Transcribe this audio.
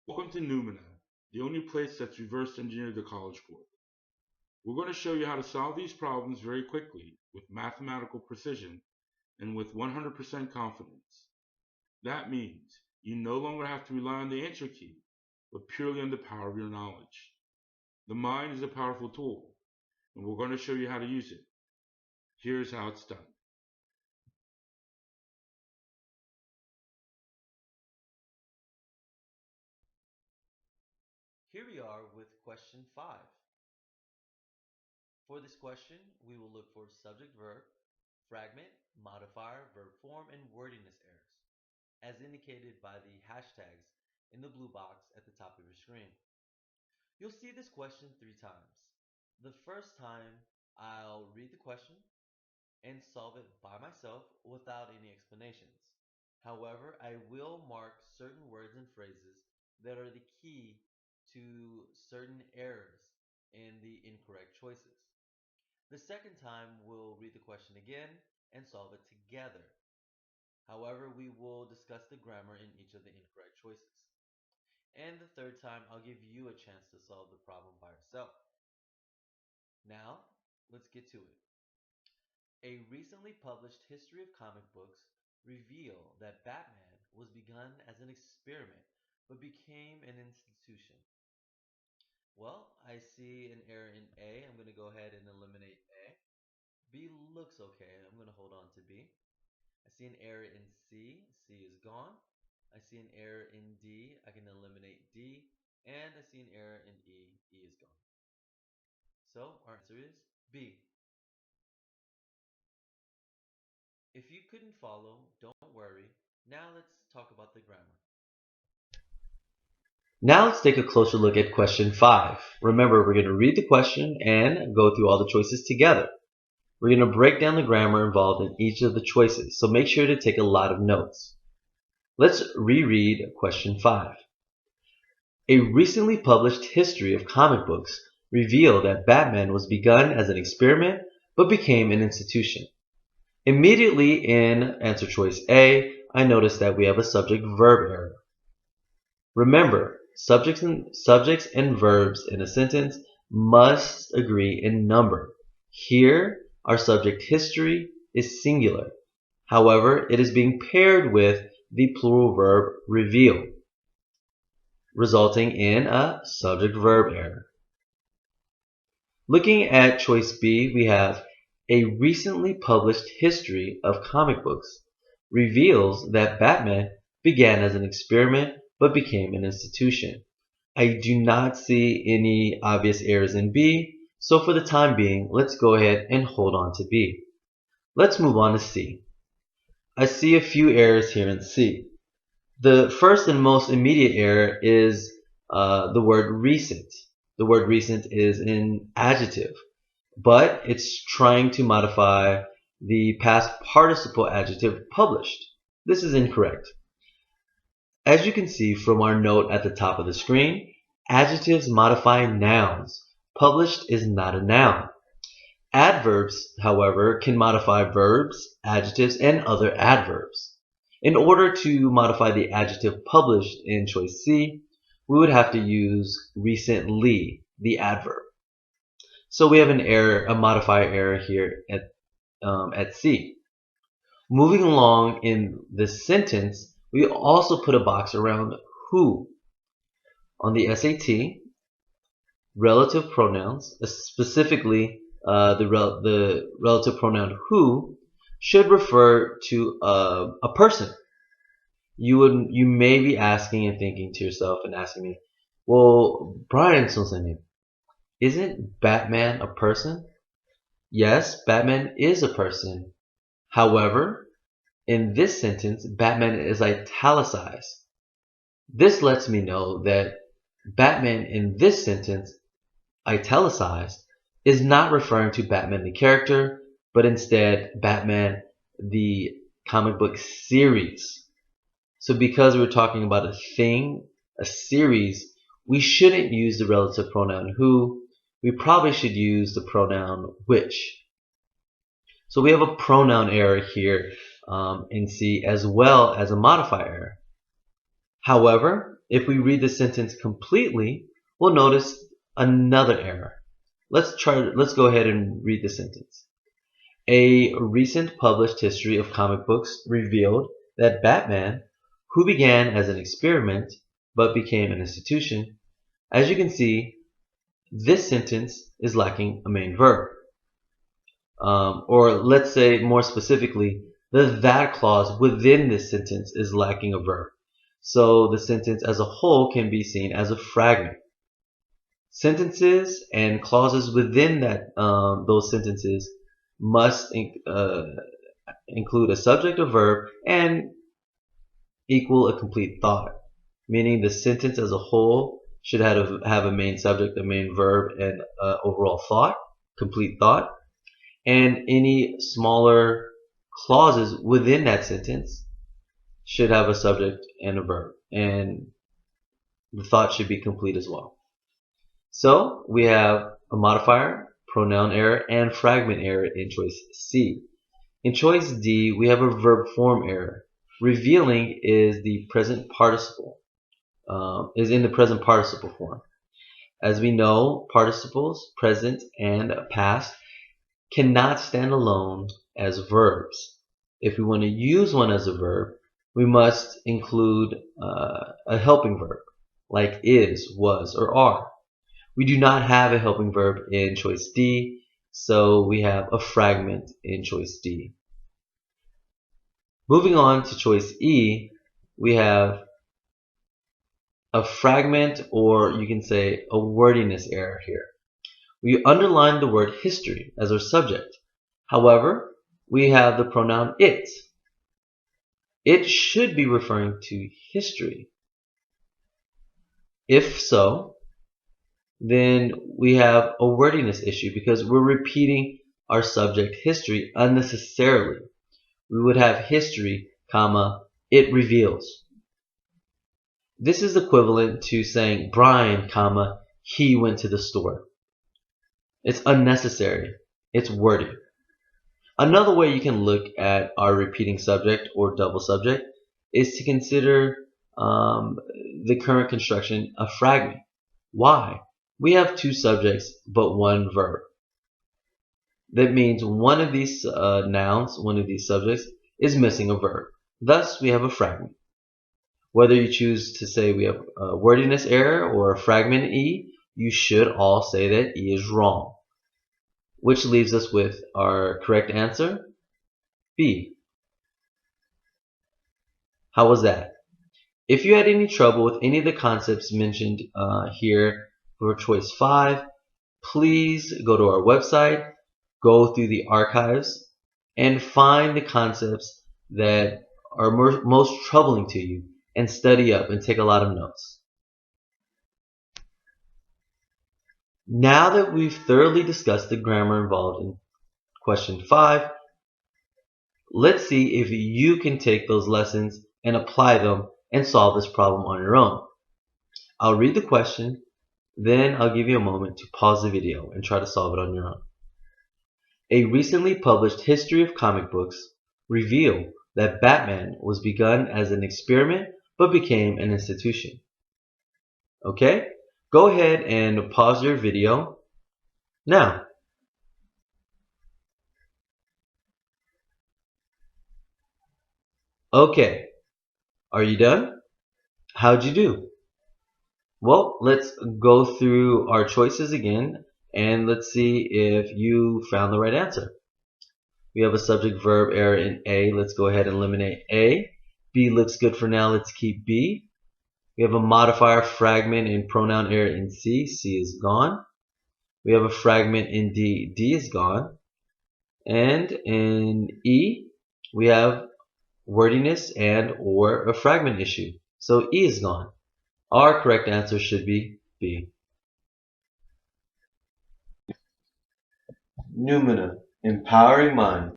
Welcome to Numina, the only place that's reverse engineered the College Board. We're going to show you how to solve these problems very quickly with mathematical precision and with 100% confidence. That means you no longer have to rely on the answer key, but purely on the power of your knowledge. The mind is a powerful tool, and we're going to show you how to use it. Here's how it's done. Here we are with question 5. For this question, we will look for subject-verb, fragment, modifier, verb form, and wordiness errors, as indicated by the hashtags in the blue box at the top of your screen. You'll see this question 3 times. The first time, I'll read the question and solve it by myself without any explanations. However, I will mark certain words and phrases that are the key to certain errors in the incorrect choices. The second time, we'll read the question again and solve it together. However, we will discuss the grammar in each of the incorrect choices. And the third time, I'll give you a chance to solve the problem by yourself. Now, let's get to it. A recently published history of comic books reveal that Batman was begun as an experiment but became an institution. Well, I see an error in A. I'm going to go ahead and eliminate A. B looks okay. I'm going to hold on to B. I see an error in C. C is gone. I see an error in D. I can eliminate D. And I see an error in E. E is gone. So our answer is B. If you couldn't follow, don't worry. Now let's talk about the grammar. Now let's take a closer look at question 5. Remember, we're going to read the question and go through all the choices together. We're going to break down the grammar involved in each of the choices, so make sure to take a lot of notes. Let's reread question 5. A recently published history of comic books revealed that Batman was begun as an experiment but became an institution. Immediately in answer choice A, I notice that we have a subject-verb error. Remember, subjects and verbs in a sentence must agree in number. Here, our subject history is singular. However, it is being paired with the plural verb reveal, resulting in a subject-verb error. Looking at choice B, we have a recently published history of comic books reveals that Batman began as an experiment but became an institution. I do not see any obvious errors in B, so for the time being, let's go ahead and hold on to B. Let's move on to C. I see a few errors here in C. The first and most immediate error is the word recent. The word recent is an adjective, but it's trying to modify the past participle adjective published. This is incorrect. As you can see from our note at the top of the screen, adjectives modify nouns. Published is not a noun. Adverbs, however, can modify verbs, adjectives, and other adverbs. In order to modify the adjective published in choice C, we would have to use recently, the adverb. So we have an error, a modifier error here at C. Moving along in this sentence, we also put a box around who. On the SAT, relative pronouns, specifically the relative pronoun who, should refer to a person. You may be asking and thinking to yourself and asking me, well, Brian 선생님, isn't Batman a person? Yes, Batman is a person. However, in this sentence, Batman is italicized. This lets me know that Batman in this sentence, italicized, is not referring to Batman the character, but instead Batman the comic book series. So because we're talking about a thing, a series, we shouldn't use the relative pronoun who. We probably should use the pronoun which. So we have a pronoun error here in C as well as a modifier error. However, If we read the sentence completely, we'll notice another error. Let's go ahead and read the sentence. A recent published history of comic books revealed that Batman, who began as an experiment but became an institution. As you can see, this sentence is lacking a main verb. Or let's say more specifically, the that clause within this sentence is lacking a verb. So the sentence as a whole can be seen as a fragment. Sentences and clauses within those sentences must include a subject or verb and equal a complete thought, meaning the sentence as a whole should have a main subject, a main verb, and overall thought, complete thought. And any smaller clauses within that sentence should have a subject and a verb, and the thought should be complete as well. So we have a modifier, pronoun error, and fragment error in choice C. In choice D, we have a verb form error. Revealing is the present participle, is in the present participle form. As we know, participles, present and past, cannot stand alone as verbs. If we want to use one as a verb, we must include a helping verb, like is, was, or are. We do not have a helping verb in choice D, so we have a fragment in choice D. Moving on to choice E, we have a fragment, or you can say a wordiness error here. We underline the word history as our subject. However, we have the pronoun it. It should be referring to history. If so, then we have a wordiness issue because we're repeating our subject history unnecessarily. We would have history, comma, it reveals. This is equivalent to saying Brian, comma, he went to the store. It's unnecessary. It's wordy. Another way you can look at our repeating subject or double subject is to consider the current construction a fragment. Why? We have two subjects but one verb. That means one of these nouns, one of these subjects, is missing a verb. Thus, we have a fragment. Whether you choose to say we have a wordiness error or a fragment E, you should all say that E is wrong. Which leaves us with our correct answer, B. How was that? If you had any trouble with any of the concepts mentioned here for choice 5, please go to our website, go through the archives, and find the concepts that are most troubling to you and study up and take a lot of notes. Now that we've thoroughly discussed the grammar involved in question 5, let's see if you can take those lessons and apply them and solve this problem on your own. I'll read the question, then I'll give you a moment to pause the video and try to solve it on your own. A recently published history of comic books revealed that Batman was begun as an experiment but became an institution. Okay? Go ahead and pause your video now. Okay, are you done? How'd you do? Well, let's go through our choices again and let's see if you found the right answer. We have a subject verb error in A. Let's go ahead and eliminate A. B looks good for now. Let's keep B. We have a modifier fragment in pronoun error in C. C is gone. We have a fragment in D. D is gone. And in E, we have wordiness and or a fragment issue. So E is gone. Our correct answer should be B. Noumena, empowering mind.